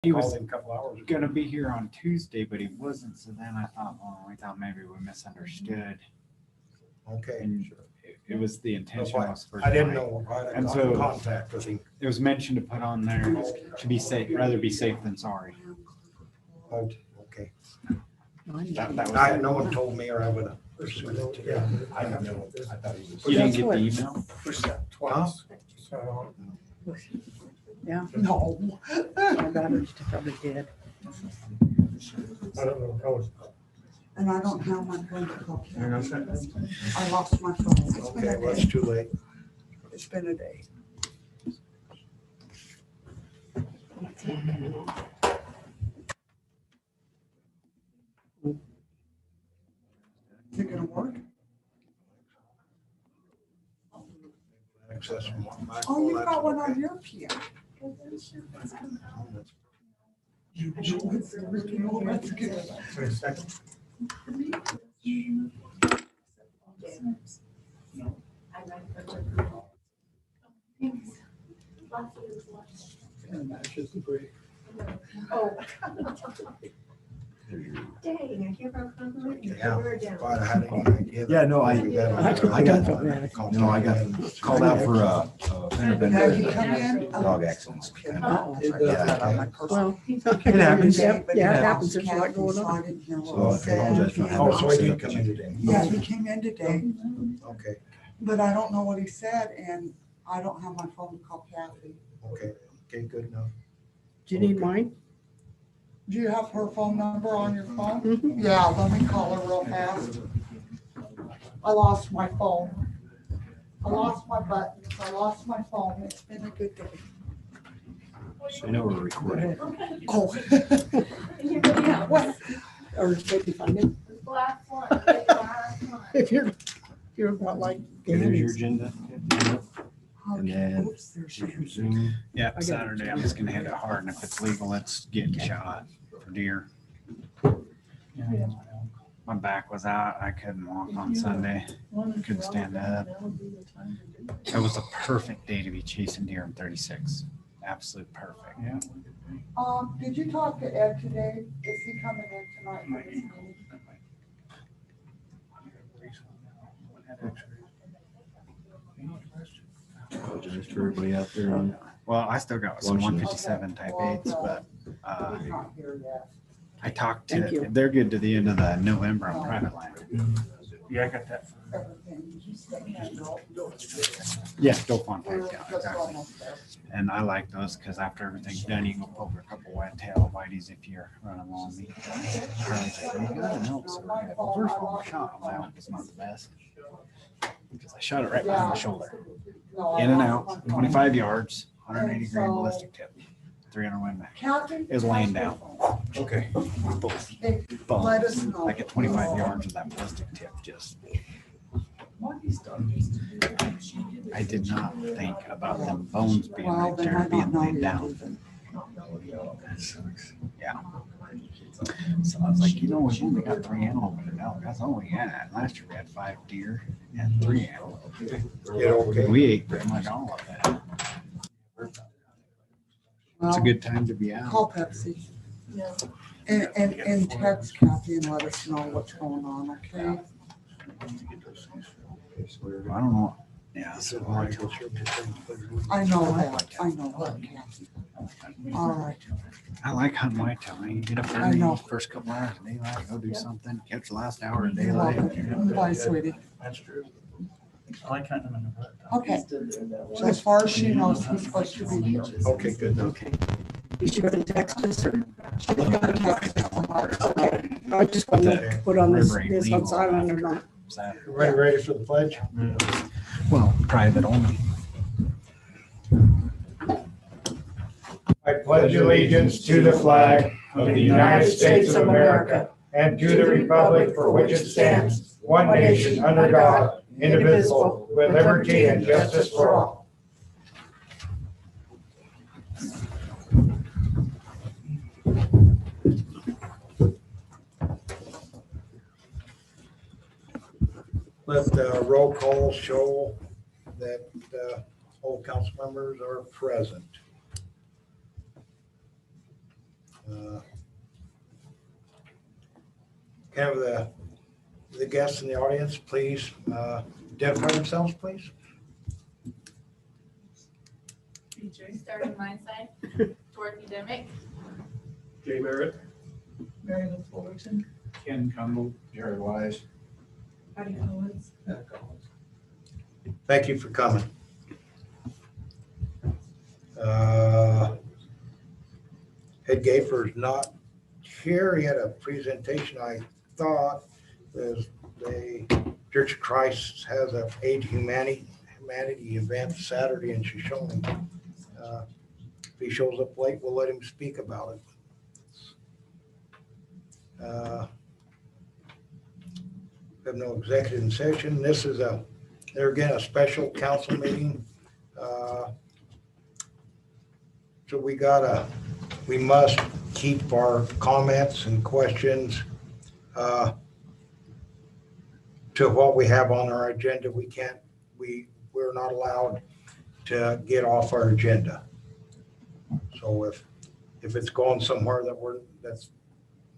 He called was him a couple hours ago. gonna be here on Tuesday, but he wasn't. So then I thought, well, we thought maybe we misunderstood. Okay. And it was the intention was for I didn't tonight. know. I And had so- contact with him. It was mentioned to put on there to be safe, rather be safe than sorry. Oh, okay. That was it. No one told me or I would have pursued it. Yeah, I don't know. I thought he was. You didn't get the email? Pushed that twice. So, Yeah, no, my daughter's probably dead. I don't know. How it's- And I don't have my phone to call. I lost my phone. It's been Okay, a well, it's day. too late. It's been a day. Is it gonna work? Access from one back. Oh, you Well, got that's one on okay. your piano. You do it, everything, that's good. Wait a second. Oh. Dang, I can't remember. Yeah. If I'd had any idea. Yeah, no, I that- got, no, I got called out for a fender Have bender you come in? dog accidents. Uh-oh. Yeah, Well, It happens. Yep, yeah, it happens. There's a lot going So I on. didn't hear So what I he said. apologize for Oh, so he having. did come in today. Yeah, he came in today, Okay, but I don't know what he said and I don't have my phone to call Kathy. okay, good enough. do you need mine? Do you have her phone number on your phone? Mhm. Yeah, let me call her real fast. I lost my phone. I lost my buttons. I lost my phone. It's been a good day. So you know we're recording. Oh. Yeah. What? Or maybe find it. Last one, the last one. If you're about like. Here's your agenda. And then Oops, there she here's your is. Zoom. Yeah, Saturday, I'm just gonna hit it hard, and if it's legal, it's getting shot for deer. My back was out, I couldn't walk on Sunday, couldn't stand up. It was a perfect day to be chasing deer in 36, absolute perfect. Yeah. Did you talk to Ed today? Is he coming in tonight for this meeting? Apologize for everybody out there on. Well, I still got some Watching. 157 type 8s, but He's not here yet. I talked Thank to, you. they're good to the end of the November on private land. Yeah, I got that. Everything. Did you say no? Yeah, Dope on We're pipe, yeah, just exactly. almost there. And I like those because after everything's done, you can go poke a couple wet tail whiteys if you're running along me. Charlie's like, "Well, you got an elk so bad." Well, first of all, I shot my elk was not the best because I shot it right behind the shoulder, No, I in and lost my out, phone. 25 yards, 180 grain ballistic tip, 300 win back. Kathy? It was laying down. Okay. Both Hey, bones, let us know. like at 25 yards of that ballistic tip, just. I did not think about them bones being Well, right they there, might not being know laid you down. even. Yeah. So I was like, you know, we've only got 3 animals with an elk. That's all we had. Last year we had 5 deer and 3 animals. Yeah, okay. We ate pretty much all of it. It's a Well, good time to be out. call Pepsi. And text Kathy and let us know what's going on, okay? I don't know. Yeah. So I know that, Kathy. All right. I like hunting whitetail. Man. You get up I early, know. first couple hours of daylight, go do something, catch the last hour of You're daylight. welcome. Bye, sweetie. That's true. I like hunting them in the dark. Okay. So as far as she knows, he's supposed to be here. Okay, good. Okay. Is she gonna text us or? She's gonna text us tomorrow. Okay. I just want to put on this River ain't on legal silent or after not. Saturday. Ready for the pledge? Well, private only. I pledge allegiance to the flag of the United States of America and to the republic for which it stands, one nation under God, indivisible, with liberty and justice for all. Let the roll call show that all council members are present. Kind of the guests in the audience, please identify themselves, please. Starting my side, Dorothy Demick. Jay Barrett. Mary Lou Fullerton. Ken Cumble, Jerry Wise. Patty Owens. Thank you for coming. Ed Gafer's not here. He had a presentation, I thought. The Church of Christ has a Aid to Humanity event Saturday in Shoshoni. If he shows up late, we'll let him speak about it. We have no executive session. This is there again, a special council meeting. So we must keep our comments and questions to what we have on our agenda. We're not allowed to get off our agenda. So if it's going somewhere that's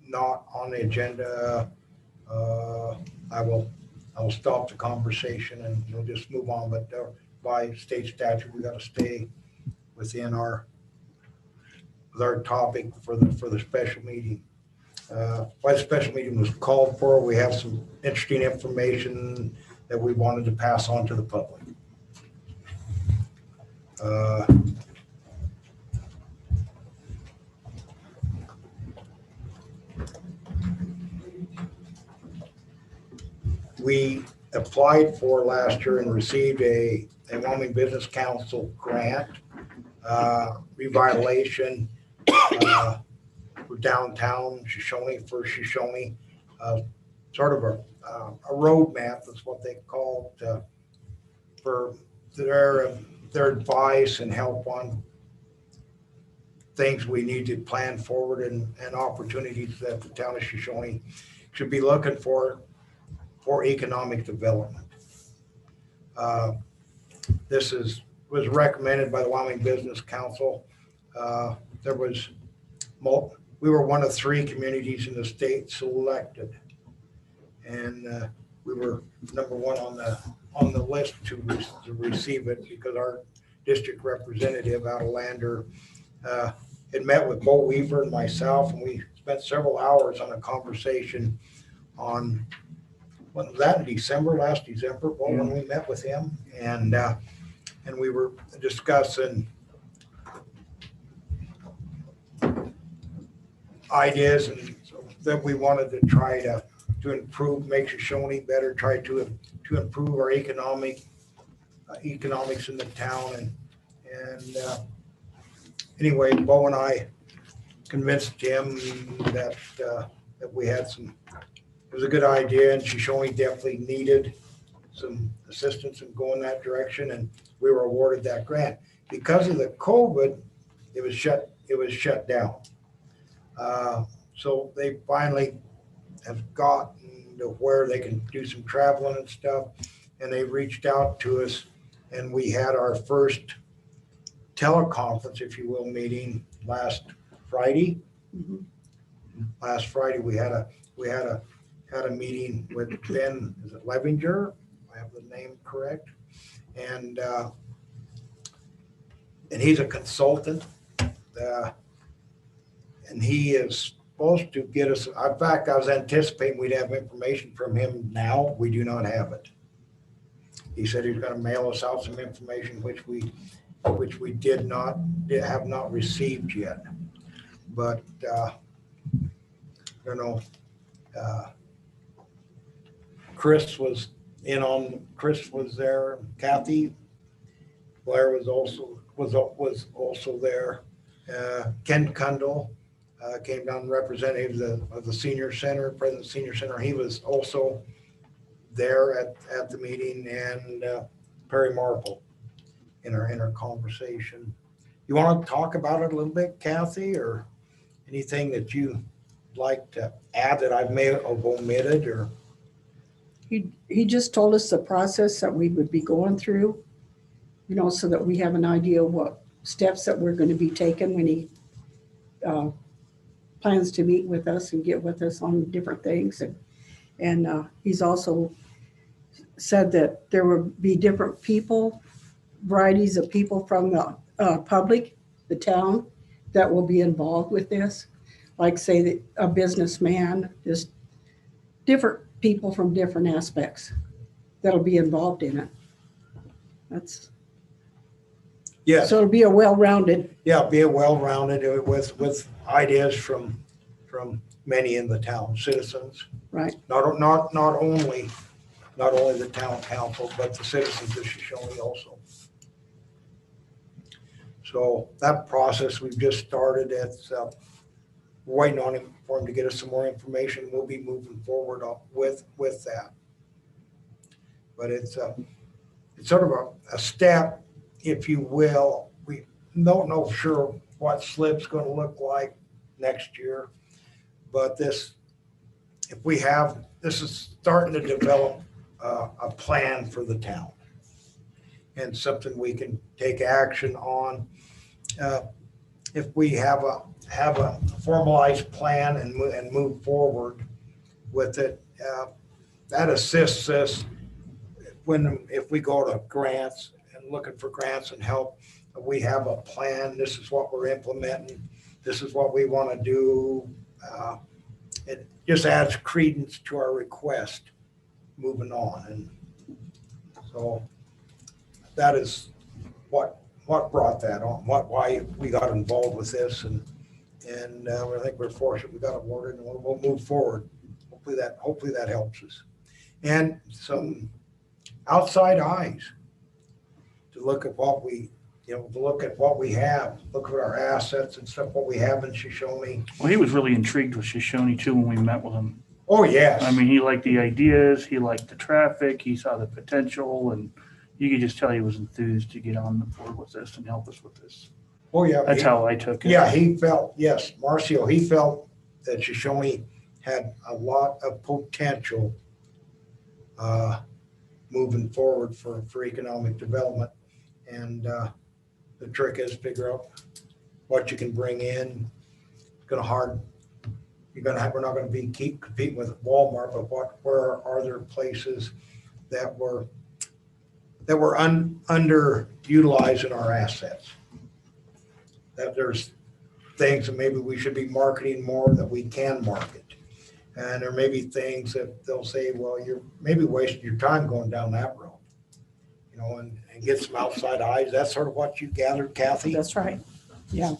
not on the agenda, I will stop the conversation and we'll just move on. But by state statute, we got to stay within our topic for the special meeting. Why the special meeting was called for, we have some interesting information that we wanted to pass on to the public. We applied for last year and received a Wyoming Business Council grant, revitalization for downtown Shoshoni, sort of a roadmap, that's what they call it, for their advice and help on things we need to plan forward and opportunities that the town of Shoshoni should be looking for economic development. This was recommended by the Wyoming Business Council. We were one of 3 communities in the state selected, and we were number 1 on the list to receive it because our district representative out of Lander had met with Bo Weaver and myself, and we spent several hours on a conversation on, when was that, in last December, Bo, when we met with him, and we were discussing ideas and that we wanted to try to improve, make Shoshoni better, try to improve our economics in the town, and anyway, Bo and I convinced him that we had it was a good idea, and Shoshoni definitely needed some assistance in going that direction, and we were awarded that grant. Because of the COVID, it was shut down. So they finally have gotten to where they can do some traveling and stuff, and they reached out to us, and we had our first teleconference, if you will, meeting last Friday. Mhm. Last Friday, we had a meeting with Ben, is it Levinger? I have the name correct. And he's a consultant. And he is supposed to get us, in fact, I was anticipating we'd have information from him now. We do not have it. He said he's going to mail us out some information, which we have not received yet. But I don't know. Chris was there. Kathy Blair was also there. Ken Kundle came down, representative of the senior center, president of the senior center. He was also there at the meeting, and Perry Marple in our conversation. You want to talk about it a little bit, Kathy, or anything that you'd like to add that I may have omitted? Or He just told us the process that we would be going through, so that we have an idea of what steps that we're going to be taking when he plans to meet with us and get with us on different things. And he's also said that there will be different people, varieties of people from the public, the town, that will be involved with this. Like say that a businessman, just different people from different aspects that'll be involved in it. That's, Yes, so it'll be a well-rounded, yeah, be a well-rounded with ideas from many in the town, citizens. right, Not only the town council, but the citizens of Shoshoni also. So that process we've just started. It's waiting on him for him to get us some more information. We'll be moving forward with that. But it's sort of a step, if you will. We don't know sure what SLIP's going to look like next year, but this is starting to develop a plan for the town and something we can take action on. If we have a formalized plan and move forward with it, that assists us if we go to grants and looking for grants and help. We have a plan. This is what we're implementing. This is what we want to do. It just adds credence to our request moving on. And so that is what brought that on, why we got involved with this. And I think we're fortunate we got awarded, and we'll move forward. Hopefully that helps us. And some outside eyes to look at what we have, look at our assets and stuff, what we have in Shoshoni. Well, he was really intrigued with Shoshoni too when we met with him. Oh, yes. I mean, he liked the ideas, he liked the traffic, he saw the potential, and you could just tell he was enthused to get on the board with this and help us with this. Oh, yeah. That's how I took it. Yeah, he felt, yes, Marcio, he felt that Shoshoni had a lot of potential moving forward for economic development. And the trick is figure out what you can bring in. We're not going to keep competing with Walmart, but where are there places that were underutilized in our assets? That there's things that maybe we should be marketing more that we can market. And there may be things that they'll say, well, you're maybe wasting your time going down that road, and get some outside eyes. That's sort of what you gathered, Kathy? that's right, yeah.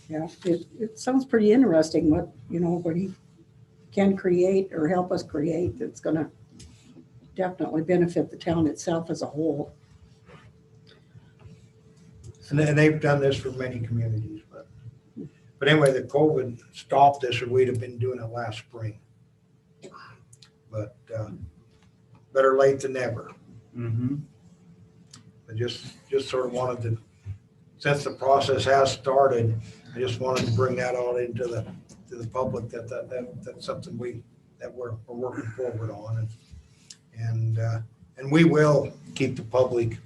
Yeah, it sounds pretty interesting what he can create or help us create that's gonna definitely benefit the town itself as a whole. And they've done this for many communities, but anyway, the COVID stopped this, or we'd have been doing it last spring. But better late than never. Mm-hmm. I just sort of wanted to, since the process has started, I just wanted to bring that out into the public that's something we're working forward on, and we will keep the public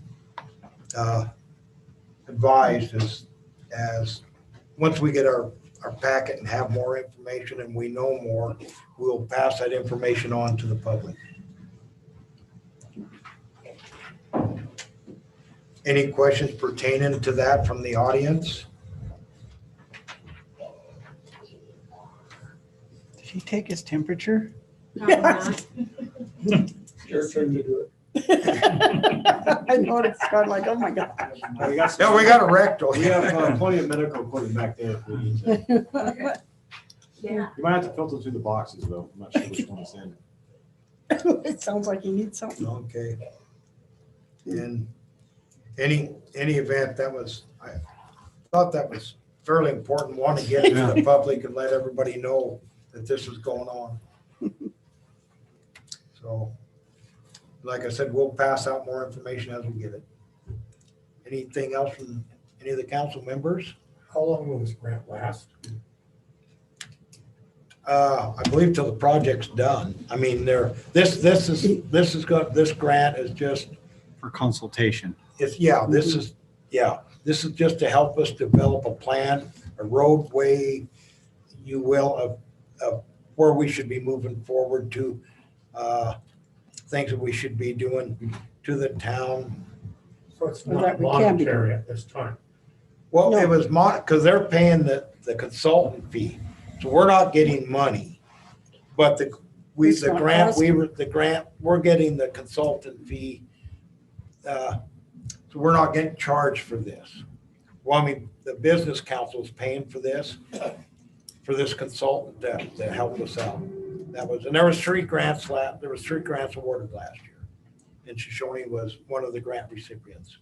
advised as once we get our packet and have more information and we know more, we'll pass that information on to the public. Any questions pertaining to that from the audience? Did he take his temperature? No, Yes. Your turn to do it. I know it's kind of like, oh my God. We got Yeah, we got a rectal. We have plenty of medical equipment back there if we need to. Yeah. You might have to filter through the boxes though. I'm not sure which one's in. It sounds like you need something. Okay. In any event, I thought that was fairly important, one, to get it to the public and let everybody know that this was going on. So, like I said, we'll pass out more information as we get it. Anything else from any of the council members? How long will this grant last? I believe till the project's done. I mean, this grant is just, For consultation. this is just to help us develop a plan, a roadway, you will, of where we should be moving forward to, things that we should be doing to the town. So it's Well, not that we can be monetary at this time. Well, No. it was because they're paying the consultant fee, so we're not getting money. But It's not the grant, we're getting the consultant fee. So we're not getting charged for this. Well, I mean, the business council is paying for this consultant to help us out. And there was 3 grants awarded last year. And Shoshoni was one of the grant recipients.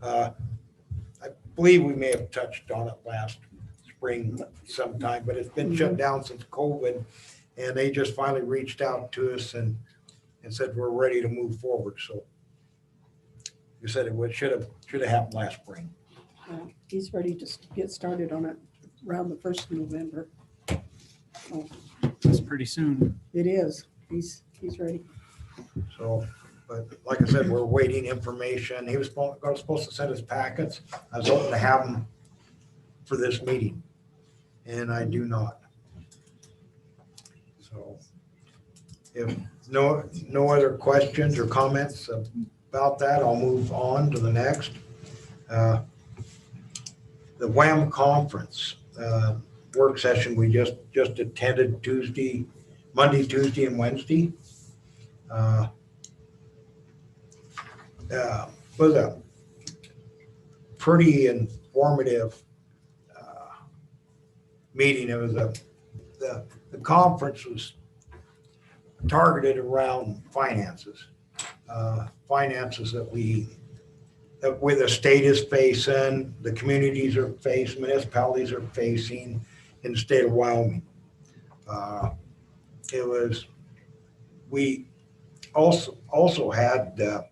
I believe we may have touched on it last spring sometime, but it's been shut down since COVID. And they just finally reached out to us and said, we're ready to move forward. So you said it should have happened last spring. He's ready to get started on it around the 1st of November. Oh, That's pretty soon. it is. He's ready. So, but like I said, we're waiting information. He was supposed to send us packets. I was hoping to have them for this meeting, and I do not. So if no other questions or comments about that, I'll move on to the next. The WHAM conference work session we just attended Monday, Tuesday, and Wednesday. Was a pretty informative meeting. It was the conference was targeted around finances that where the state is facing, the communities are facing, municipalities are facing in the state of Wyoming. We also had the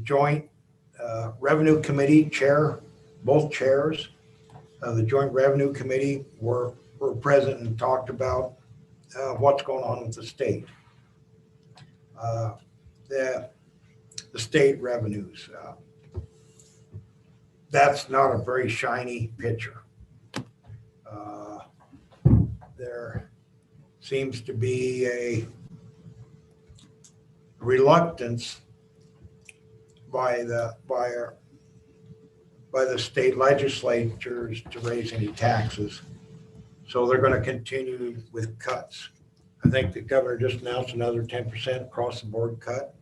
joint revenue committee chair, both chairs of the joint revenue committee were present and talked about what's going on with the state. The state revenues. That's not a very shiny picture. There seems to be a reluctance by the state legislatures to raise any taxes. So they're going to continue with cuts. I think the governor just announced another 10% across the board cut.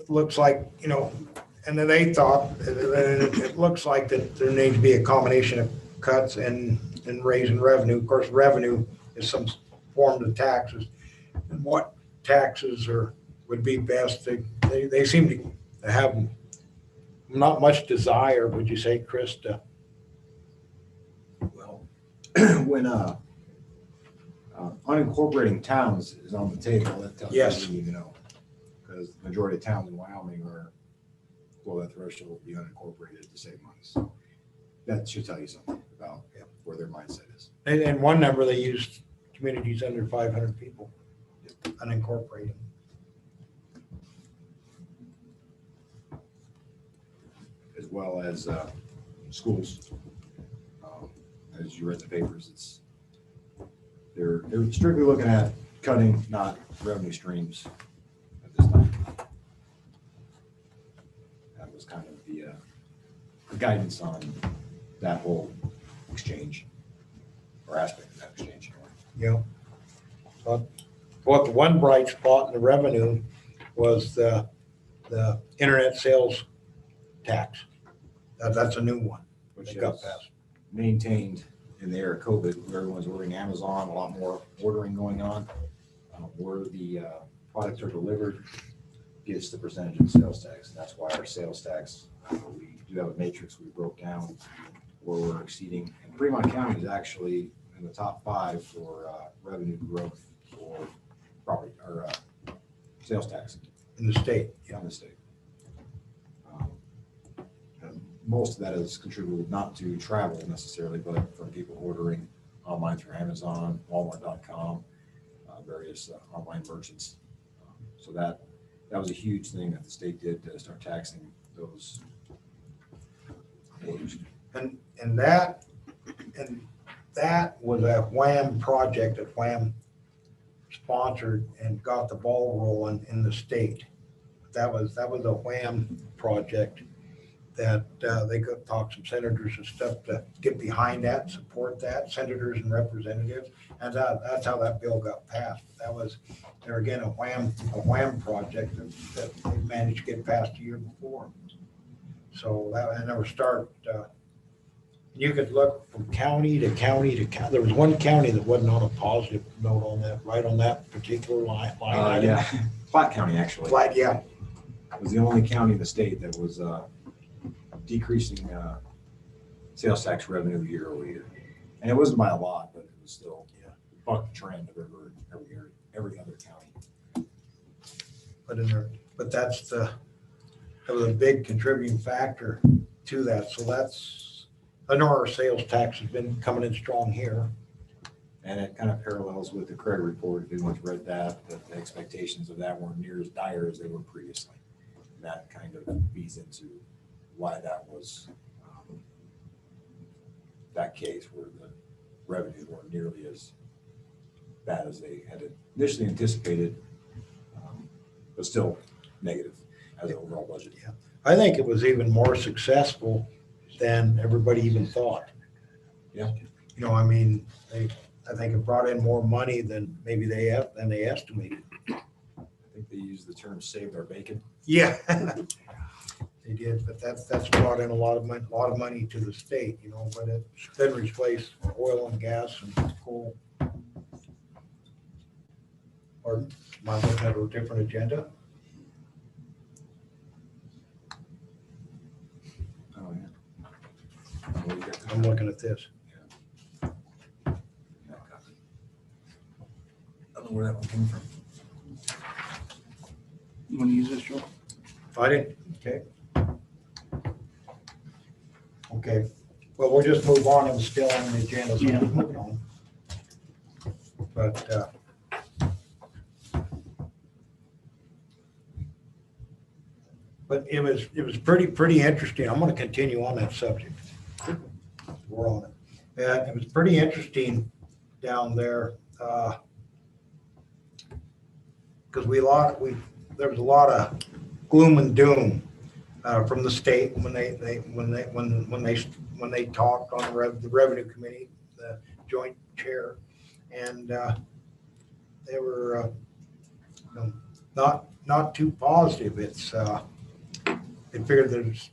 Looks like, and then they thought, it looks like that there needs to be a combination of cuts and raising revenue. Of course, revenue is some form of taxes. And what taxes would be best? They seem to have not much desire, would you say, Chris? Well, when unincorporating towns is on the table, that tells you Yes. what you need to know. Because the majority of towns in Wyoming are below that threshold to be unincorporated to save money. So that should tell you something about where their mindset is. And one number they used communities under 500 people, unincorporated. As well as schools. As you read the papers, they're strictly looking at cutting, not revenue streams at this time. That was kind of the guidance on that whole exchange or aspect of that exchange. Yeah. But the one bright spot in the revenue was the internet sales tax. That's a new one. Which That got is passed. maintained in the era of COVID, where everyone's ordering Amazon, a lot more ordering going on. Where the products are delivered gets the percentage of sales tax. And that's why our sales tax, we do have a matrix we broke down where we're exceeding. And Fremont County is actually in the top 5 for revenue growth for property or sales tax In the state. in the state. And most of that is contributed not to travel necessarily, but from people ordering online through Amazon, Walmart.com. various online merchants. So that was a huge thing that the state did to start taxing those. And that was a Wham project that Wham sponsored and got the ball rolling in the state. That was a Wham project that they could talk some senators and stuff to get behind that, support that, senators and representatives. And that's how that bill got passed. That was, there again, a Wham project that they managed to get passed a year before. So that, and there was you could look from county to county to county. There was one county that wasn't on a positive note on that, right on that particular line item. Yeah, Platte County actually. Platte, yeah. Was the only county in the state that was decreasing sales tax revenue year over year. And it wasn't by a lot, but it was still bucked the trend of every other county. But that was a big contributing factor to that. So I know our sales tax has been coming in strong here. And it kind of parallels with the credit report. If anyone's read that the expectations of that weren't near as dire as they were previously. And that kind of feeds into why that was that case, where the revenues weren't nearly as bad as they had initially anticipated, but still negative as an overall budget. Yeah. I think it was even more successful than everybody even thought. Yeah. You know, I mean, I think it brought in more money than maybe they estimated. I think they used the term "saved our bacon." Yeah. They did, but that's brought in a lot of money to the state, you know, but it didn't replace oil and gas and coal. Or am I looking at a different agenda? Oh, yeah. I'm looking at this. I don't know where that one came from. You want to use this, Joe? I didn't, okay. Okay, well, we'll just move on. It was still on the agenda, so Yeah. we'll move on. But it was pretty interesting. I'm gonna continue on that subject. We're on it. And it was pretty interesting down there, because there was a lot of gloom and doom from the state when they talked on the revenue committee, the joint chair, and they were not too positive. It's they figured there's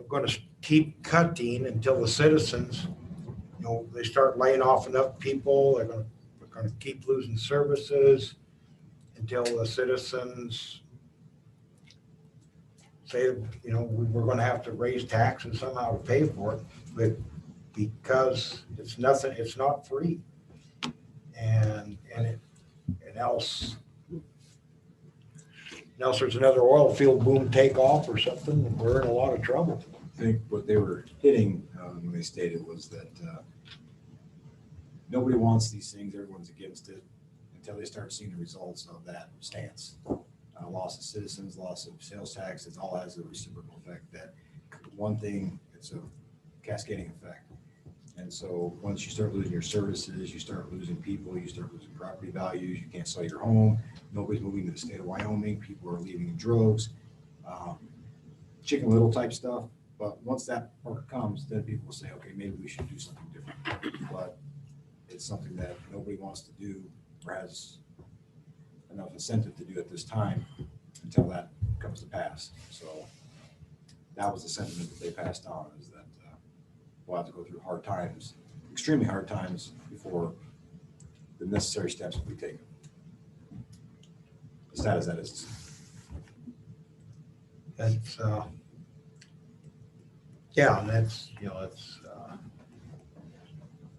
going to keep cutting until the citizens, they start laying off enough people. They're going to keep losing services until the citizens say, we're going to have to raise taxes somehow to pay for it, but because it's not free, and else there's another oil field boom take off or something, and we're in a lot of trouble. I think what they were hitting when they stated was that nobody wants these things, everyone's against it, until they start seeing the results of that stance. Loss of citizens, loss of sales tax, it all has a reciprocal effect. That one thing, it's a cascading effect. And so once you start losing your services, you start losing people, you start losing property values, you can't sell your home, nobody's moving to the state of Wyoming, people are leaving in droves, Chicken Little type stuff. But once that part comes, then people will say, okay, maybe we should do something different. But it's something that nobody wants to do or has enough incentive to do at this time until that comes to pass. So that was the sentiment that they passed on, is that we'll have to go through hard times, extremely hard times, before the necessary steps will be taken. As sad as that is. That's yeah, and that's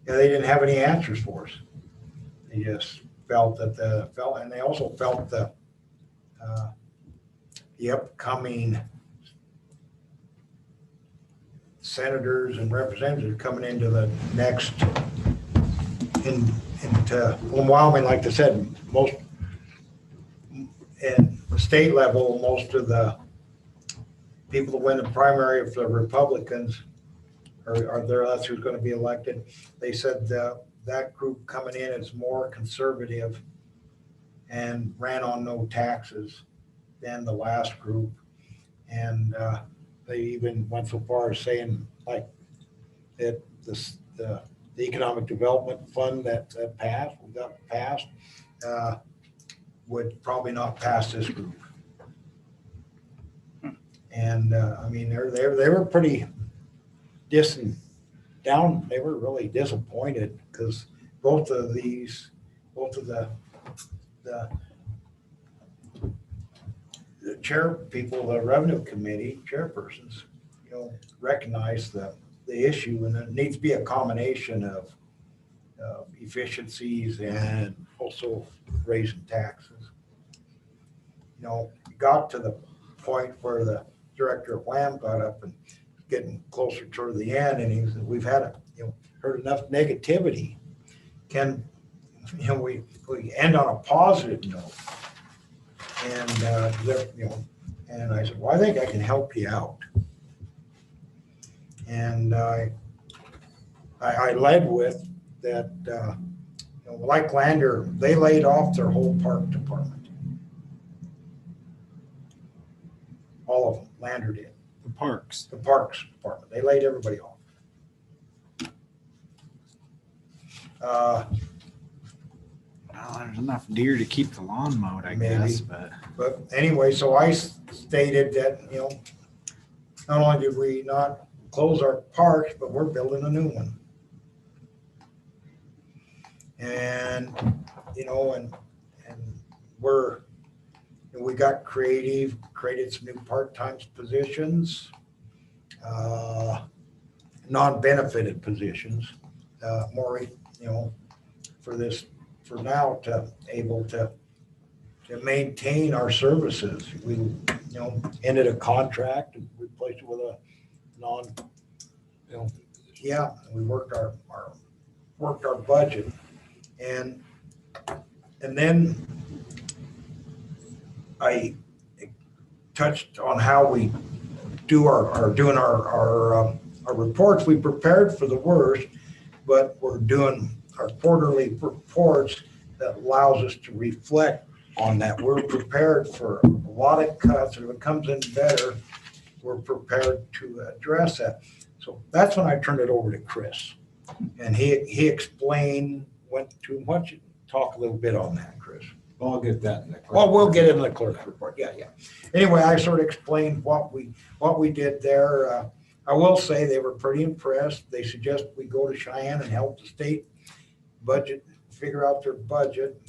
they didn't have any answers for us. They just felt and they also felt the upcoming senators and representatives coming into the next in Wyoming, like I said, most, in the state level, most of the people that win the primary for the Republicans that's who's going to be elected. They said that group coming in is more conservative and ran on no taxes than the last group. And they even went so far as saying like that the economic development fund that got passed would probably not pass this group. And I mean, they were pretty down. They were really disappointed because both of the chair people, the revenue committee chairpersons, recognize the issue, and it needs to be a combination of efficiencies and also raising taxes. Got to the point where the director of WHAM got up and getting closer toward the end, and he said, we've had heard enough negativity. Can we end on a positive note? And and I said, well, I think I can help you out. And I led with that. Like Lander, they laid off their whole park department. All of them. Lander did. The parks. The parks department. They laid everybody off. Well, there's enough deer to keep the lawn mowed, I Maybe. guess, but But anyway, so I stated that, not only did we not close our parks, but we're building a new one. And, and we got creative, created some new part-time positions, non-benefited positions, more, for now to able to maintain our services. We, ended a contract and replaced it with a we worked our budget, and then I touched on how we do our reports. We prepared for the worst, but we're doing our quarterly reports that allows us to reflect on that. We're prepared for a lot of cuts, and if it comes in better, we're prepared to address that. So that's when I turned it over to Chris, and he explained, went too much. Talk a little bit on that, Chris. Well, I'll get that in the. Well, we'll get into the clerk's report. Yeah. Anyway, I sort of explained what we did there. I will say they were pretty impressed. They suggest we go to Cheyenne and help the state budget, figure out their budget.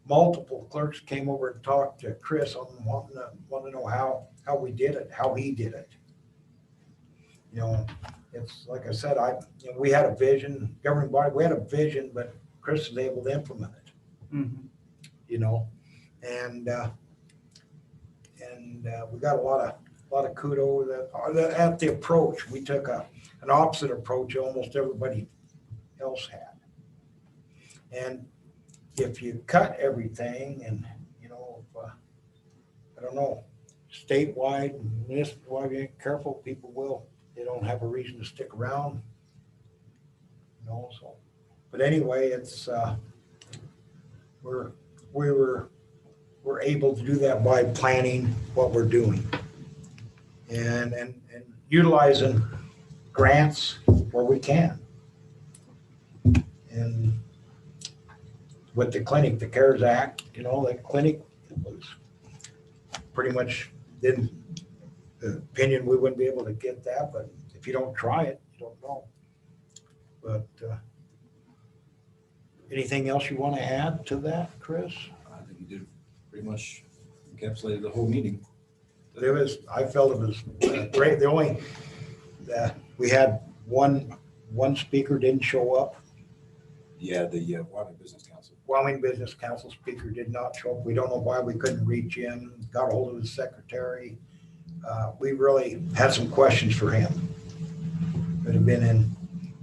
Multiple clerks came over and talked to Chris on wanting to know how we did it, how he did it. It's like I said, we had a vision, governing body, we had a vision, but Chris was able to implement it. Mhm. And we got a lot of kudos at the approach. We took an opposite approach almost everybody else had. And if you cut everything and, I don't know, statewide, municipal, you ain't careful, people will. They don't have a reason to stick around. So, but anyway, it's, we're able to do that by planning what we're doing and utilizing grants where we can. And with the clinic, the CARES Act, the clinic was pretty much the opinion we wouldn't be able to get that, but if you don't try it, you don't know. But anything else you want to add to that, Chris? I think you did pretty much encapsulated the whole meeting. I felt it was great. The only, we had one speaker didn't show up. Yeah, the Wyoming Business Council. Wyoming Business Council speaker did not show up. We don't know why we couldn't reach him. Got a hold of his secretary. We really had some questions for him. Could have been in.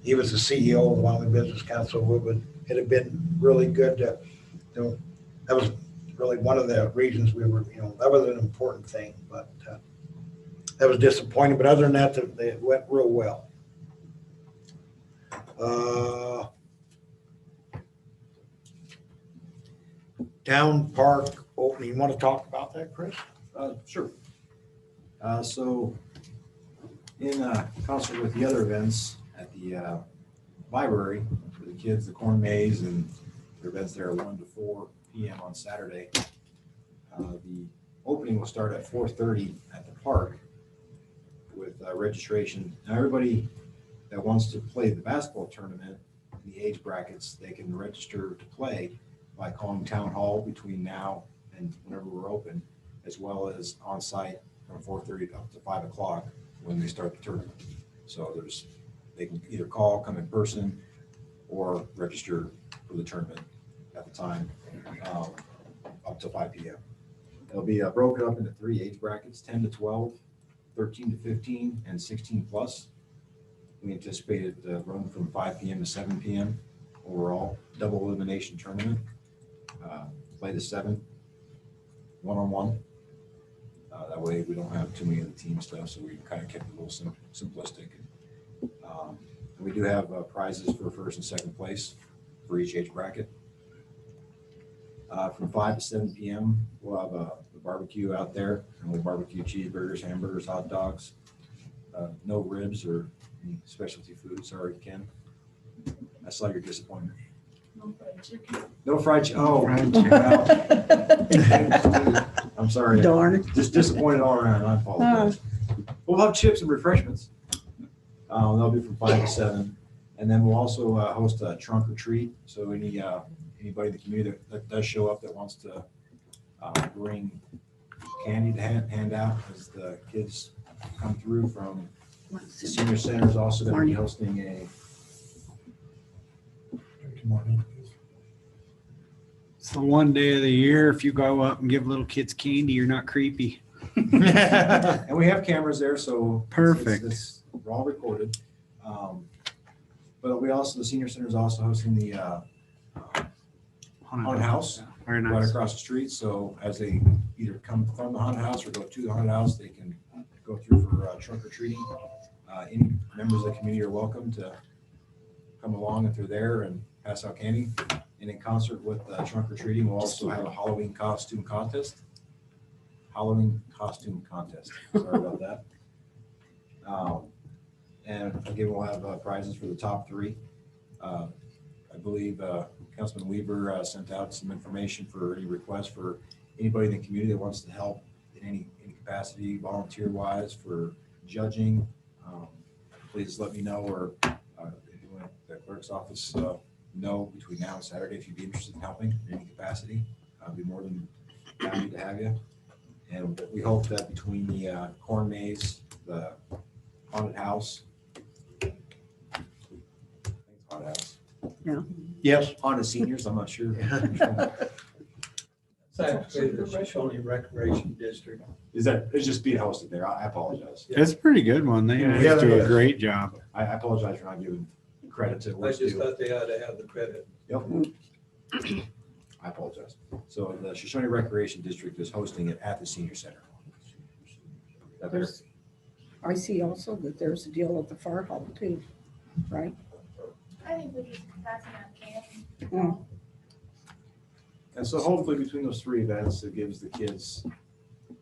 He was the CEO of the Wyoming Business Council. it had been really good to, that was really one of the reasons we were, that was an important thing, but that was disappointing. But other than that, it went real well. Town park opening, you want to talk about that, Chris? Sure. So in concert with the other events at the library for the kids, the corn maze and their events there 1 to 4 p.m. on Saturday, the opening will start at 4:30 at the park with registration. Now everybody that wants to play the basketball tournament in the age brackets, they can register to play by calling town hall between now and whenever we're open, as well as on site from 4:30 up to 5 o'clock when they start the tournament. So they can either call, come in person, or register for the tournament at the time up to 5 p.m. It'll be broken up into 3 age brackets: 10 to 12, 13 to 15, and 16 plus. We anticipate it run from 5 p.m. to 7 p.m. overall, double elimination tournament. Play the 7 one-on-one. That way we don't have too many of the team stuff, so we kind of kept it a little simplistic. We do have prizes for first and second place for each age bracket. From 5 to 7 p.m., we'll have a barbecue out there, and we'll barbecue cheeseburgers, hamburgers, hot dogs. No ribs or any specialty food. Sorry, Ken. I saw your disappointment. No fried chicken. No fried chicken. Oh, wow. I'm sorry. Darn. Just disappointed all around. I apologize. We'll have chips and refreshments. They'll be from 5 to 7. And then we'll also host a trunk or treat. So anybody in the community that does show up that wants to bring candy to hand out as the kids come through from the senior center is also going to be hosting a. It's the one day of the year, if you go up and give little kids candy, you're not creepy. And we have cameras there, so Perfect. we're all recorded. But the senior center is also hosting the haunted house Very right nice. across the street. So as they either come from the haunted house or go to the haunted house, they can go through for trunk or treating. Any members of the community are welcome to come along if they're there and pass out candy. And in concert with trunk or treating, we'll also have a Halloween costume contest. Sorry about that. And again, we'll have prizes for the top 3. I believe Councilman Weaver sent out some information for any requests for anybody in the community that wants to help in any capacity, volunteer-wise, for judging. Please let me know, or if you want the clerk's office know between now and Saturday if you'd be interested in helping in any capacity. I'd be more than happy to have you. And we hope that between the corn maze, the haunted house, haunted house. Yeah. Yes. Haunted seniors, I'm not sure. It's actually the Shoshoni Recreation District. It's just being hosted there. I apologize. It's a pretty good one. They Yeah, always do it a is. great job. I apologize for not giving credit to I what's just due. thought they ought to have the credit. Yep. I apologize. So the Shoshoni Recreation District is hosting it at the senior center. That there? There's, I see also that there's a deal at the fire hall too, right? I think we're just passing out candy. Oh, And so hopefully between those 3 events, it gives the kids a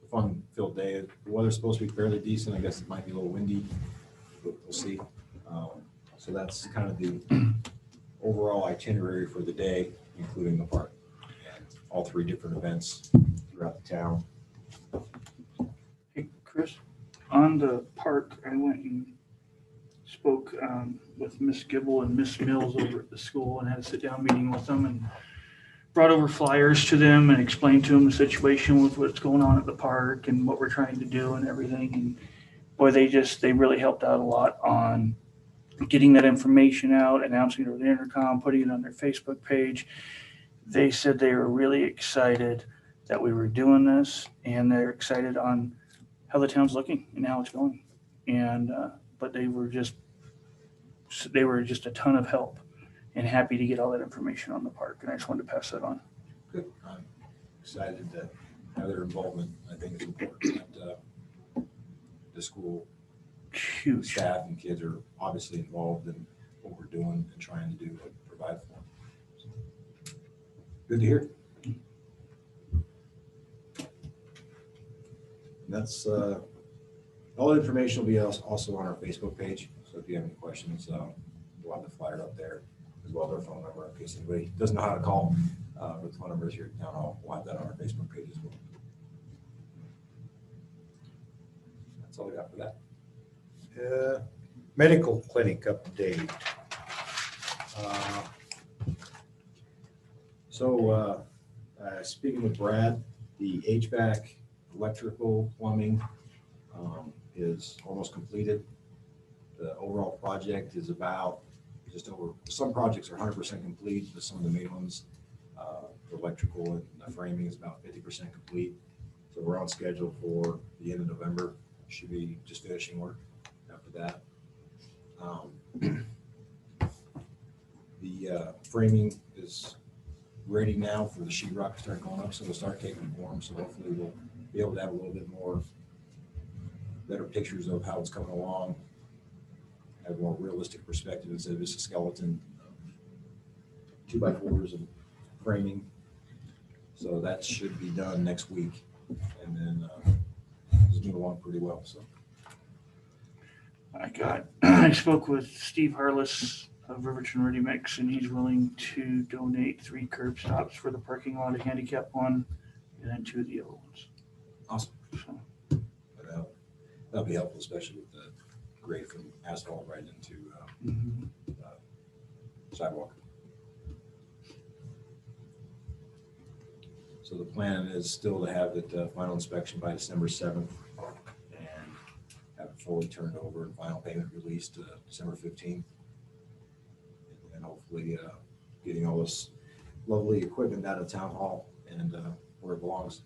fun-filled day. The weather's supposed to be fairly decent. I guess it might be a little windy. We'll see. So that's kind of the overall itinerary for the day, including the park and all 3 different events throughout the town. Hey, Chris, on the park, I went and spoke with Miss Gibble and Miss Mills over at the school and had a sit-down meeting with them and brought over flyers to them and explained to them the situation with what's going on at the park and what we're trying to do and everything. And boy, they really helped out a lot on getting that information out, announcing it over the intercom, putting it on their Facebook page. They said they were really excited that we were doing this, and they're excited on how the town's looking and how it's going. And but they were just a ton of help. and happy to get all that information on the park. And I just wanted to pass that on. Good. I'm excited to have their involvement. I think it's important that the school Huge. staff and kids are obviously involved in what we're doing and trying to do to provide for them. So, good to hear. That's all the information will be also on our Facebook page. So if you have any questions, we'll have the flyer up there as well as our phone number in case anybody doesn't know how to call. But the phone number is here at Town Hall. We'll have that on our Facebook page as well. That's all I got for that. Medical clinic update. Speaking with Brad, the HVAC, electrical, plumbing is almost completed. The overall project is about just over, some projects are 100% complete, but some of the main ones, the electrical and the framing is about 50% complete. So we're on schedule for the end of November. Should be just finishing work after that. The framing is ready now for the sheetrock to start going up, so we'll start taking form. So hopefully we'll be able to have a little bit more better pictures of how it's coming along, have a more realistic perspective instead of just a skeleton, 2x4s and framing. So that should be done next week, and then it's moving along pretty well. So I spoke with Steve Harless of Riverton Ready Mix, and he's willing to donate 3 curb stops for the parking lot, a handicap one, and then 2 of the other ones. awesome. So, But that'll be helpful, especially with the grade from asphalt right into sidewalk. So the plan is still to have it final inspection by December 7th and have it fully turned over and final payment released December 15th. And hopefully getting all this lovely equipment out of town hall and where it belongs.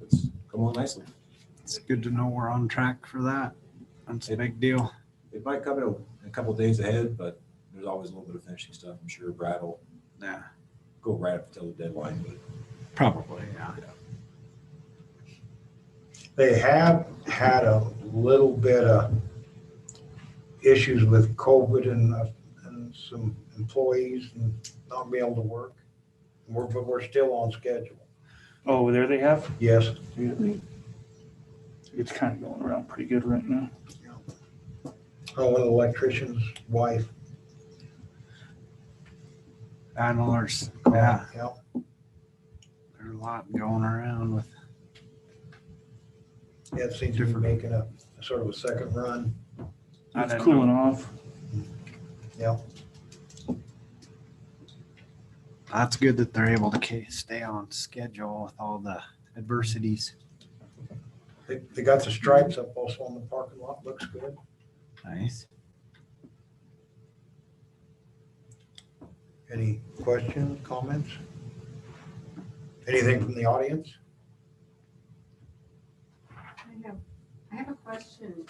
It's come along nicely. It's good to know we're on track for that. That's a big deal. It might come in a couple of days ahead, but there's always a little bit of finishing stuff. I'm sure Brad will Yeah, go right up until the deadline. But probably, yeah. They have had a little bit of issues with COVID and some employees and not being able to work. But we're still on schedule. oh, there they have. Yes. It's kind of going around pretty good right now. Oh, an electrician's wife. I know there's, Yeah. there's a lot going around with. Yeah, it seems to be making a sort of a second run. I It's didn't cooling know. off. Yeah. That's good that they're able to stay on schedule with all the adversities. They got the stripes up also on the parking lot. Looks good. Nice. Any questions, comments? Anything from the audience? I have a question,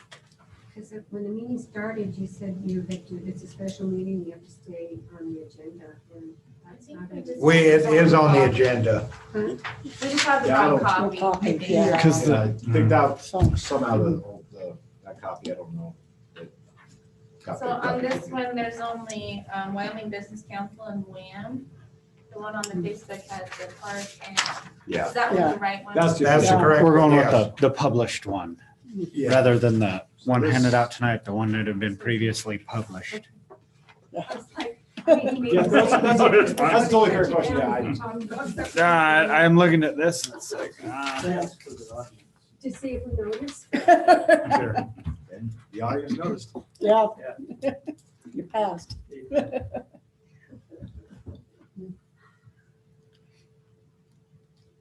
because when the meeting started, you said it's a special meeting, you have to stay on the agenda, and that's not. It is on the agenda. We just have the Yeah, I wrong don't- copy. Copy, I think. yeah. Because I picked out Some- some out of that copy. I don't know. It got So picked on up. this one, there's only Wyoming Business Council and WAM. The one on the Facebook has the park and, Yeah. is that one Yeah. the right one? That's That's the Yeah. correct. We're going yes. with the published one, Yeah. rather than the one handed out tonight, the one that had been previously published. I was like, Yeah, that's a totally fair question. Yeah, I'm looking at this, it's like, Yeah. To see if we notice. sure. And the audience noticed. Yeah. You passed.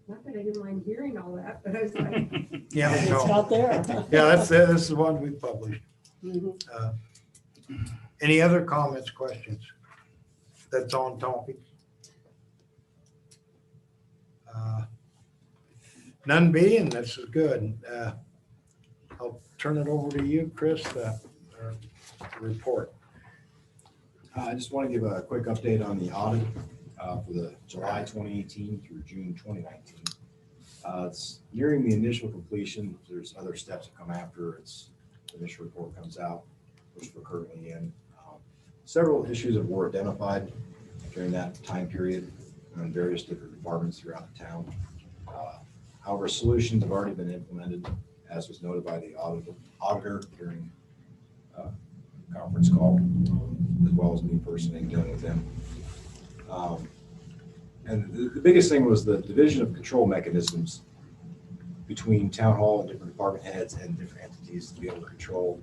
Not that I didn't mind hearing all that, but I was like, Yeah, It's no. not there. Yeah, this is the one we published. Mhm. Any other comments, questions that's on topic? None being, this is good. I'll turn it over to you, Chris, the report. I just want to give a quick update on the audit for the July 2018 through June 2019. It's nearing the initial completion. There's other steps that come after the initial report comes out, which we're currently in. Several issues that were identified during that time period in various different departments throughout the town. However, solutions have already been implemented, as was noted by the auditor during a conference call, as well as me personally dealing with them. And the biggest thing was the division of control mechanisms between town hall and different department heads and different entities to be able to control.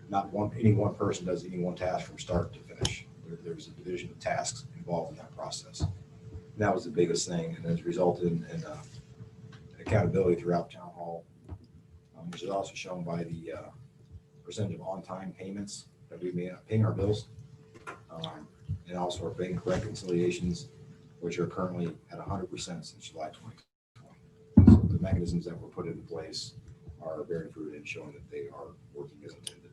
Not any one person does any one task from start to finish. There's a division of tasks involved in that process. And that was the biggest thing, and has resulted in accountability throughout town hall, which is also shown by the percentage of on-time payments that we made paying our bills, and also our bank reconciliations, which are currently at 100% since July 2020. So the mechanisms that were put into place are bearing fruit and showing that they are working as intended.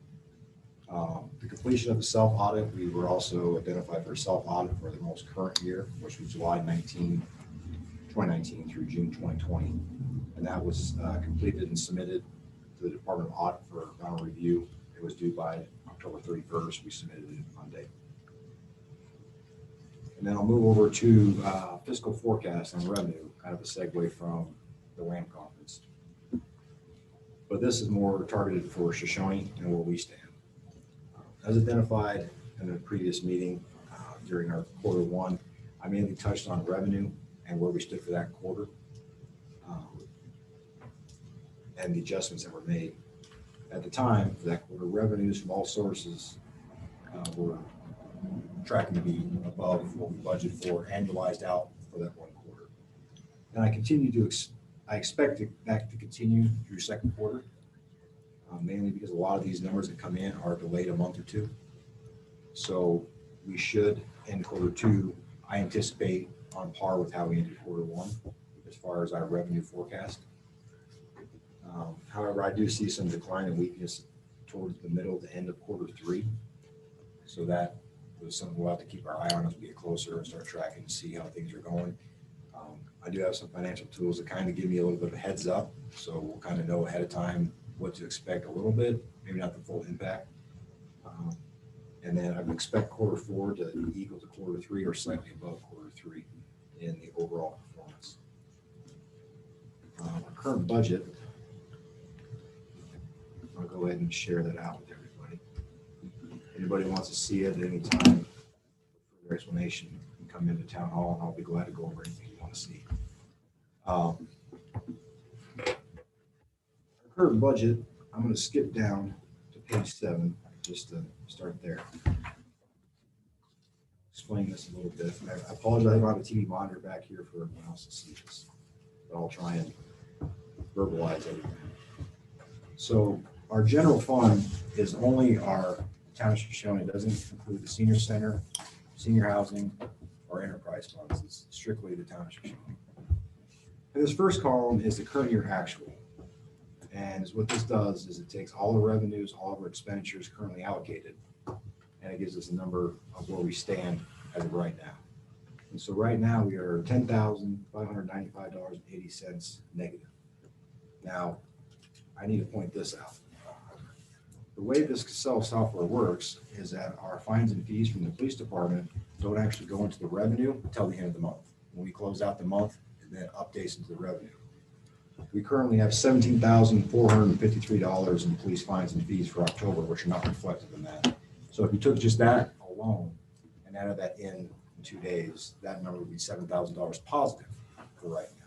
The completion of the self-audit, we were also identified for a self-audit for the most current year, which was July 2019 through June 2020. And that was completed and submitted to the Department of Audit for final review. It was due by October 31st. We submitted it Monday. And then I'll move over to fiscal forecast on revenue, kind of a segue from the WAM conference. But this is more targeted for Shoshoni and where we stand. As identified in the previous meeting during our Q1, I mainly touched on revenue and where we stood for that quarter, and the adjustments that were made. At the time, for that quarter, revenues from all sources were tracking to be above what we budgeted for, annualized out for that one quarter. And I expect that to continue through second quarter, mainly because a lot of these numbers that come in are delayed a month or two. So we should end Q2, I anticipate, on par with how we ended Q1 as far as our revenue forecast. However, I do see some decline in weakness towards the middle to end of Q3. So that was something we'll have to keep our eye on as we get closer and start tracking to see how things are going. I do have some financial tools that kind of give me a little bit of a heads up. So we'll kind of know ahead of time what to expect a little bit, maybe not the full impact. And then I would expect Q4 to equal to Q3 or slightly above Q3 in the overall performance. Our current budget, I'll go ahead and share that out with everybody. Anybody wants to see it at any time, for explanation, you can come into town hall and I'll be glad to go over anything you want to see. Our current budget, I'm going to skip down to page 7 just to start there. Explain this a little bit. I apologize, I don't have a TV monitor back here for everyone else to see this, but I'll try and verbalize everything. So our general fund is only our township shown. It doesn't include the senior center, senior housing, or enterprise funds. It's strictly the township shown. And this first column is the current year actual. And what this does is it takes all the revenues, all of our expenditures currently allocated, and it gives us a number of where we stand as of right now. And so right now we are $10,595.80 negative. Now, I need to point this out. The way this software works is that our fines and fees from the police department don't actually go into the revenue until the end of the month. When we close out the month, it then updates into the revenue. We currently have $17,453 in police fines and fees for October, which are not reflected in that. So if you took just that alone and added that in 2 days, that number would be $7,000 positive for right now.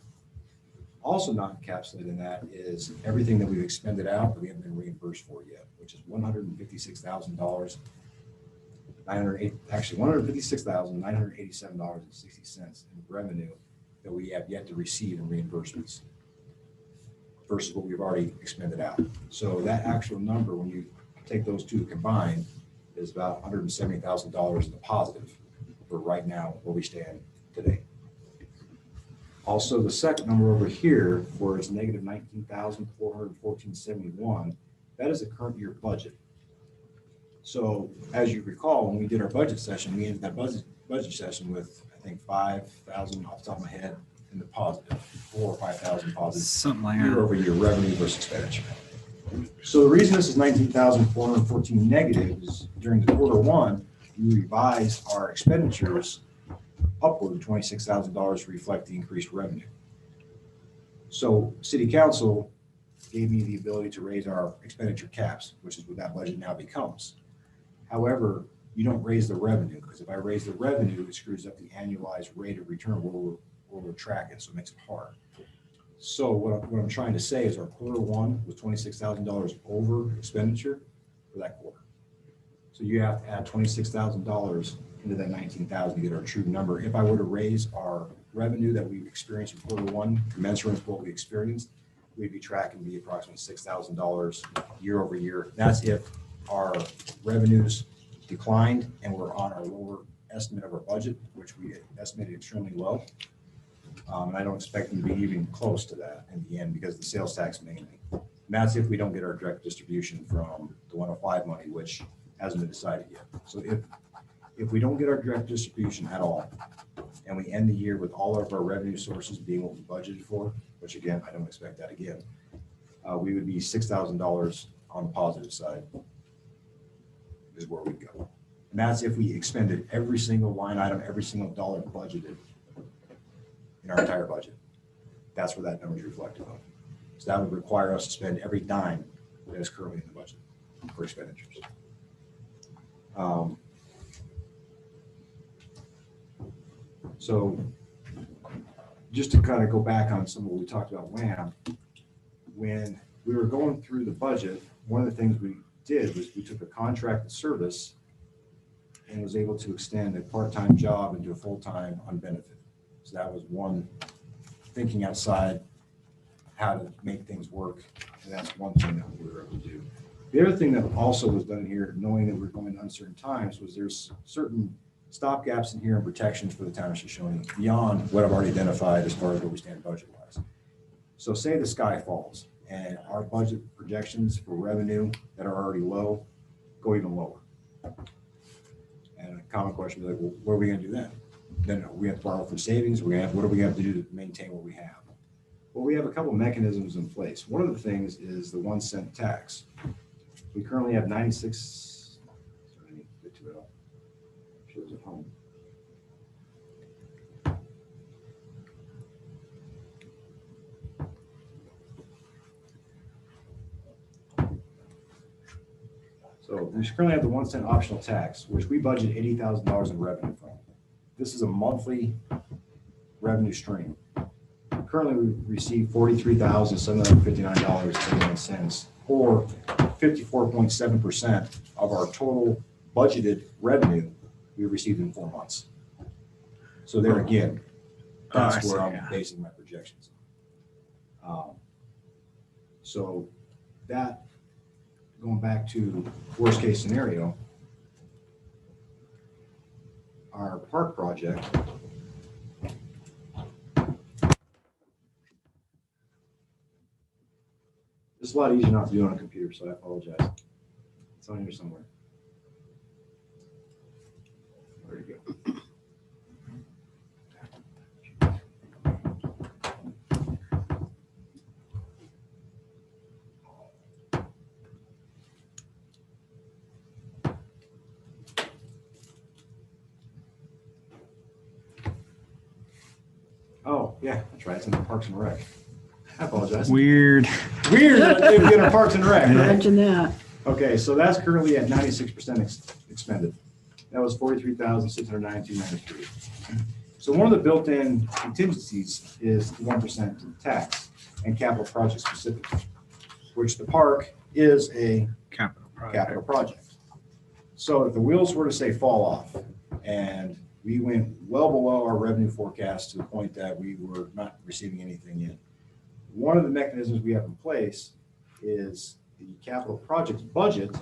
Also not encapsulated in that is everything that we've expended out that we haven't been reimbursed for yet, which is $156,000, $156,987.60 in revenue that we have yet to receive in reimbursements versus what we've already expended out. So that actual number, when you take those two combined, is about $170,000 in the positive for right now where we stand today. Also, the second number over here, where it's negative $19,414.71, That is a current year budget. So as you recall, when we did our budget session, we ended that budget session with, I think, 5,000 off the top of my head in the positive, 4,000 or 5,000 positive Something like year that. over year revenue versus expenditure. So the reason this is 19,414 negative is during the quarter one, we revised our expenditures upward $26,000 to reflect the increased revenue. So city council gave me the ability to raise our expenditure caps, which is what that budget now becomes. However, you don't raise the revenue, because if I raise the revenue, it screws up the annualized rate of return where we're tracking, so it makes it hard. So what I'm trying to say is our quarter one was $26,000 over expenditure for that quarter. So you have to add $26,000 into that 19,000 to get our true number. If I were to raise our revenue that we experienced in quarter one, commensurate with what we experienced, we'd be tracking the approximately $6,000 year over year. That's if our revenues declined and we're on our lower estimate of our budget, which we estimated extremely low. And I don't expect them to be even close to that in the end because of the sales tax mainly. And that's if we don't get our direct distribution from the 105 money, which hasn't been decided yet. So if we don't get our direct distribution at all, and we end the year with all of our revenue sources being what we budgeted for, which again, I don't expect that again, we would be $6,000 on the positive side is where we go. And that's if we expended every single line item, every single dollar budgeted in our entire budget. That's where that number is reflected on. So that would require us to spend every dime that is currently in the budget for expenditures. So just to kind of go back on some of what we talked about WHAM, when we were going through the budget, one of the things we did was we took a contracted service and was able to extend a part-time job into a full-time unbenefited. So that was one thinking outside how to make things work. And that's one thing that we were able to do. The other thing that also was done here, knowing that we're going to uncertain times, was there's certain stopgaps in here and protections for the town of Shoshone beyond what I've already identified as far as where we stand budget-wise. So say the sky falls and our budget projections for revenue that are already low go even lower. And a common question is like, well, what are we going to do then? Then we have to borrow for savings. What do we have to do to maintain what we have? Well, we have a couple mechanisms in place. One of the things is the 1 cent tax. We currently have 96. Sorry, I need to get to it all. Shows at home. So we currently have the 1 cent optional tax, which we budget $80,000 in revenue from. This is a monthly revenue stream. Currently, we receive $43,759.71, or 54.7% of our total budgeted revenue we received in 4 months. So there again, that's where I'm basing my projections. So that, going back to worst case scenario, our park project, it's a lot easier not to do on a computer, so I apologize. It's on here somewhere. There you go. Oh, yeah, that's right. It's in the Parks and Rec. I apologize. Weird. Weird that they've been in Parks and Rec. Right? Imagine that. Okay, so that's currently at 96% expended. That was $43,692.93. So one of the built-in contingencies is the 1% tax and capital project specific, which the park is a capital project. So if the wheels were to say fall off and we went well below our revenue forecast to the point that we were not receiving anything in, one of the mechanisms we have in place is the capital projects budget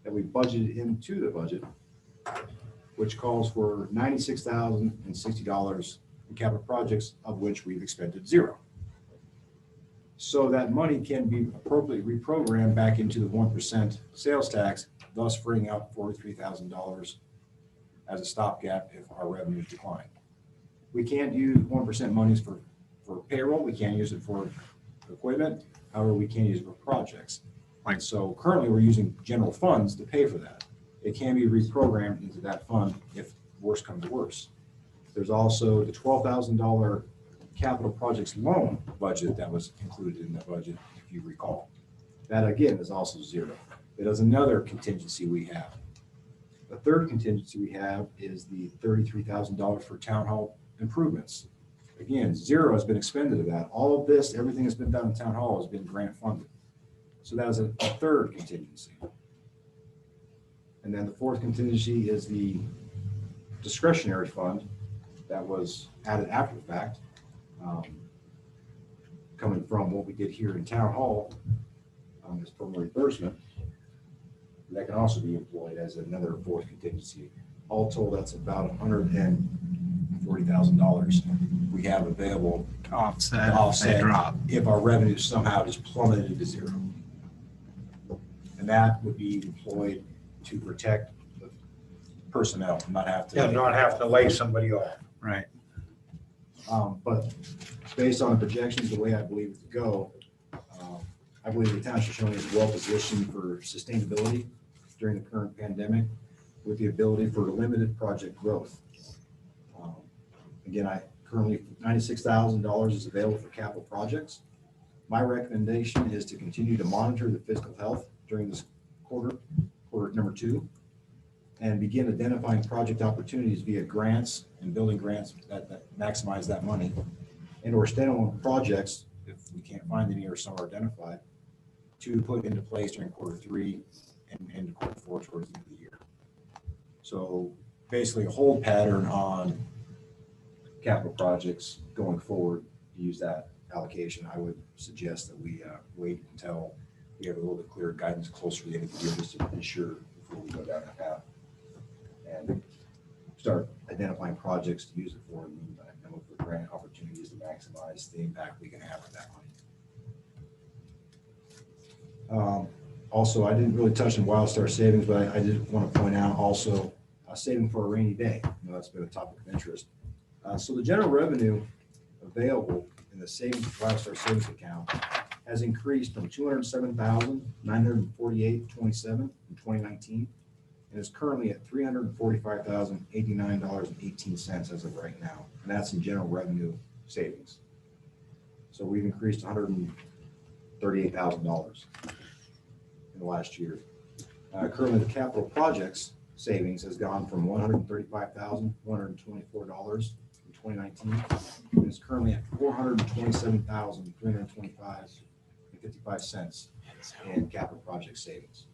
that we budgeted into the budget, which calls for $96,060 in capital projects, of which we've expended 0. So that money can be appropriately reprogrammed back into the 1% sales tax, thus freeing up $43,000 as a stopgap if our revenues decline. We can't use 1% monies for payroll. We can't use it for equipment. However, we can use it for projects. Right. So currently we're using general funds to pay for that. It can be reprogrammed into that fund if worse comes to worse. There's also the $12,000 capital projects loan budget that was included in the budget, if you recall. That again is also zero. It is another contingency we have. The third contingency we have is the $33,000 for town hall improvements. Again, zero has been expended of that. All of this, everything that's been done in town hall has been grant funded. So that is a third contingency. And then the fourth contingency is the discretionary fund that was added after the fact, coming from what we did here in town hall as from reimbursement. That can also be employed as another fourth contingency. All told, that's about $140,000 we have available To offset, to offset they drop. if our revenues somehow just plummeted to zero. And that would be employed to protect the personnel, not have to. And not have to lay somebody off. Right. But based on the projections, the way I believe it to go, I believe the town of Shoshoni is well positioned for sustainability during the current pandemic with the ability for limited project growth. Again, currently $96,000 is available for capital projects. My recommendation is to continue to monitor the fiscal health during this quarter number 2, and begin identifying project opportunities via grants and building grants that maximize that money, and or standalone projects, if we can't find any or some are identified, to put into place during quarter 3 and into quarter 4 towards the end of the year. So basically a hold pattern on capital projects going forward to use that allocation. I would suggest that we wait until we have a little bit clearer guidance closer to the end of the year, just to ensure before we go down that path and start identifying projects to use it for in the meantime, and look for grant opportunities to maximize the impact we can have with that money. Also, I didn't really touch on WildStar savings, but I did want to point out also saving for a rainy day. That's been a topic of interest. So the general revenue available in the WildStar savings account has increased from $207,948.27 in 2019, and is currently at $345,089.18 as of right now, and that's in general revenue savings. So we've increased $138,000 in the last year. Currently, the capital projects savings has gone from $135,124 in 2019, and is currently at $427,325.55 in capital project savings.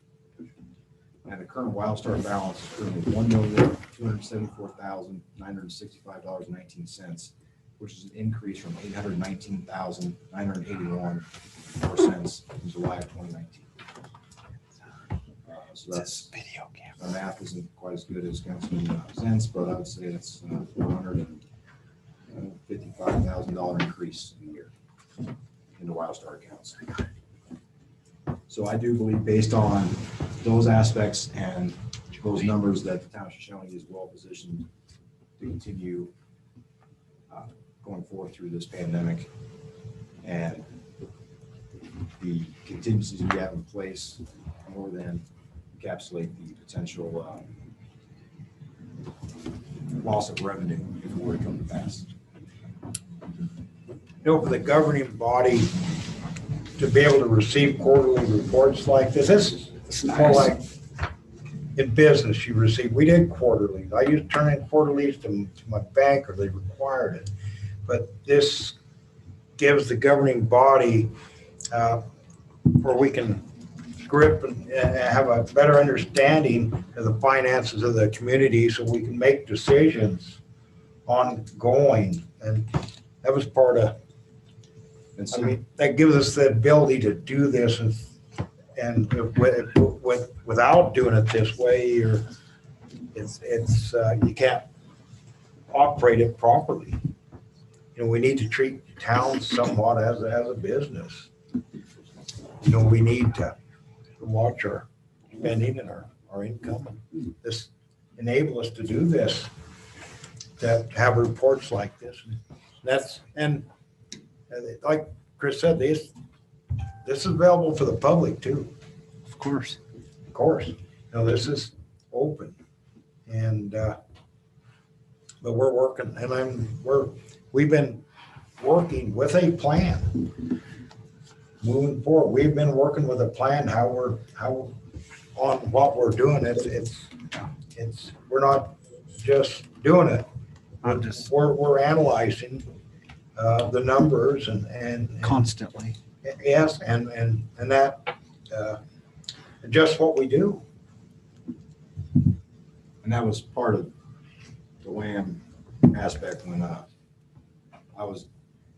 And the current WildStar balance is currently $1,274,965.19, which is an increase from $819,981.04 in July of 2019. So that's, video camera. my math isn't quite as good as Councilman Zentz, but I would say it's $455,000 increase in a year in the WildStar accounts. So I do believe, based on those aspects and those numbers, that the town of Shoshoni is well positioned to continue going forward through this pandemic, and the contingencies we have in place more than encapsulate the potential loss of revenue if it were to come to pass. For the governing body to be able to receive quarterly reports like this is more like in business you receive. We did quarterlies. I used to turn in quarterlies to my bank, or they required it. But this gives the governing body where we can grip and have a better understanding of the finances of the community, so we can make decisions ongoing. And that was part of, I mean, that gives us the ability to do this, and without doing it this way, it's you can't operate it properly. we need to treat towns somewhat as a business. We need to watch our spending and our income. And this enable us to do this, to have reports like this. And like Chris said, this is available for the public too. Of course. Of course, this is open, and but we're working, and we've been working with a plan moving forward. We've been working with a plan how on what we're doing. It's we're not just doing it. Not just We're analyzing the numbers and constantly. yes, and that just what we do. And that was part of the WAM aspect when I was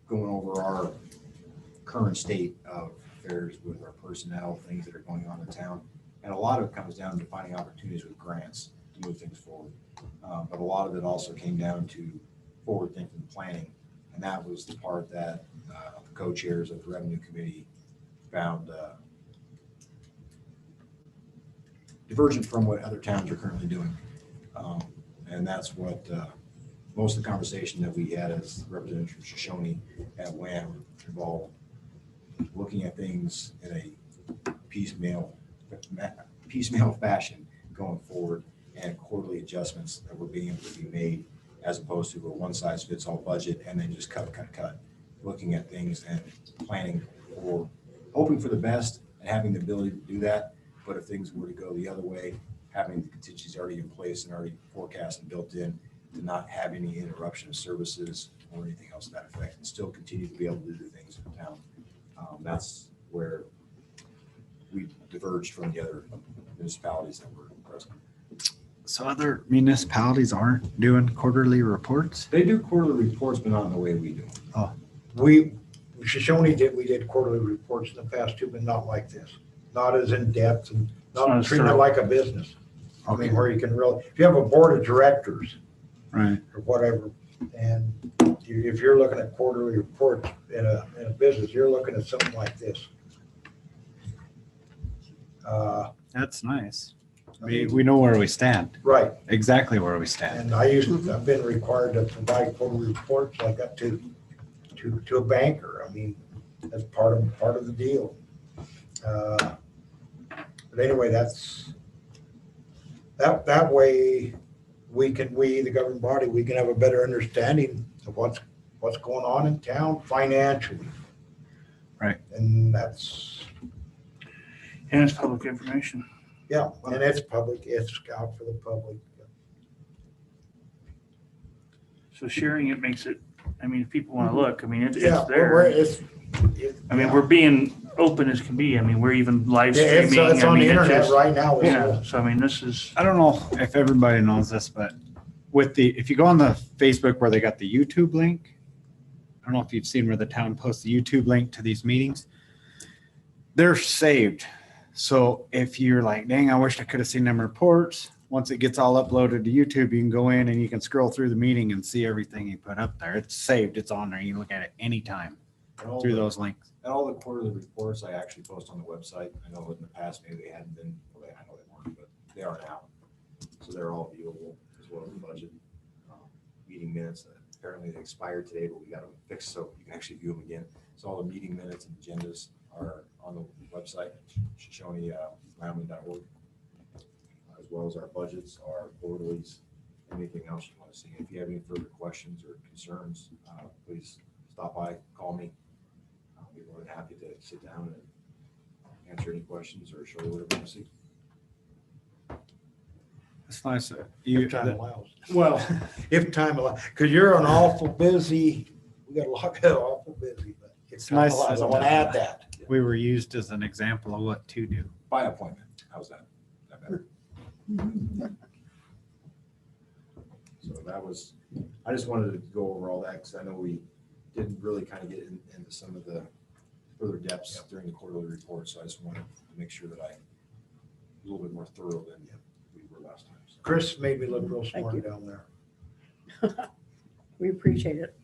going over our current state of affairs with our personnel, things that are going on in town. And a lot of it comes down to finding opportunities with grants to move things forward. But a lot of it also came down to forward thinking planning. And that was the part that the co-chairs of the revenue committee found divergent from what other towns are currently doing. And that's what most of the conversation that we had as representatives from Shoshoni at WAM involved, looking at things in a piecemeal fashion going forward, and quarterly adjustments that were being able to be made, as opposed to a one-size-fits-all budget and then just cut. Looking at things and planning for, hoping for the best and having the ability to do that. But if things were to go the other way, having the contingencies already in place and already forecast and built in, to not have any interruption of services or anything else to that effect, and still continue to be able to do things in town. That's where we diverged from the other municipalities that were present. So other municipalities aren't doing quarterly reports? They do quarterly reports, but not in the way we do. Shoshoni we did quarterly reports in the past too, but not like this. Not as in depth and not not as treating it thorough. like a business. I Okay. mean, where you can really, if you have a board of directors Right. or whatever, and if you're looking at quarterly reports in a business, you're looking at something like this. That's nice. We know where we stand, Right, exactly where we stand. and I've been required to provide quarterly reports like that to a banker. I mean, that's part of the deal. But anyway, that way we, the governing body, we can have a better understanding of what's going on in town financially. Right. And that's, And it's public information. yeah, and it's public, it's out for the public. So sharing it makes it, I mean, if people want to look, I mean, it's Yeah, there. I mean, yeah. we're being open as can be. I mean, we're even live Yeah, streaming. it's I on the mean, internet just, right now. yeah. So I mean, this is, I don't know if everybody knows this, but if you go on the Facebook where they got the YouTube link, I don't know if you've seen where the town posts the YouTube link to these meetings. They're saved. So if you're like, dang, I wish I could have seen them reports. Once it gets all uploaded to YouTube, you can go in and you can scroll through the meeting and see everything you put up there. It's saved. It's on there. You can look at it anytime through those links. And all the quarterly reports I actually post on the website. I know in the past maybe they hadn't been, well, I know they weren't, but they are now. So they're all viewable, as well as the budget. Meeting minutes, apparently they expired today, but we got them fixed so you can actually view them again. So all the meeting minutes and agendas are on the website, shoshoni.org, as well as our budgets, our quarterlies, anything else you want to see. If you have any further questions or concerns, please stop by, call me. I'll be more than happy to sit down and answer any questions or show you whatever you want to see. It's nice that If time allows. well, If time allows, because you're an awful busy, we got a lot of awful busy, but It's time nice allows, that- I want to add that. we were used as an example of what to do. By appointment. How's that? Is that better? So that was, I just wanted to go over all that because I know we didn't really kind of get into some of the further depths during the quarterly report. So I just wanted to make sure that a little bit more thorough than we were last time. So Chris made me look real Thank smart you. down there. We appreciate it.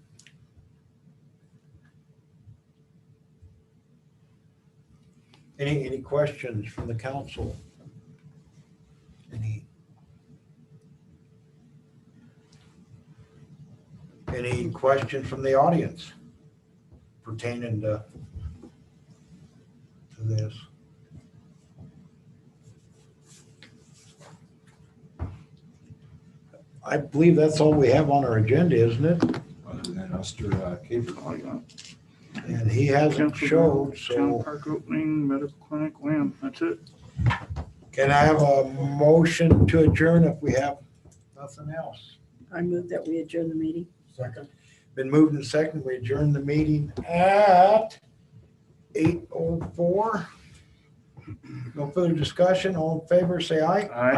Any questions from the council? Any questions from the audience pertaining to this? I believe that's all we have on our agenda, isn't it? Other than Mr. Caper. All I got. And he hasn't showed, Town so park opening, medical clinic, wham, that's it. can I have a motion to adjourn if we have nothing else? I move that we adjourn the meeting. Second. Been moved and second. We adjourn the meeting at 8:04. No further discussion. All in favor, say aye. Aye.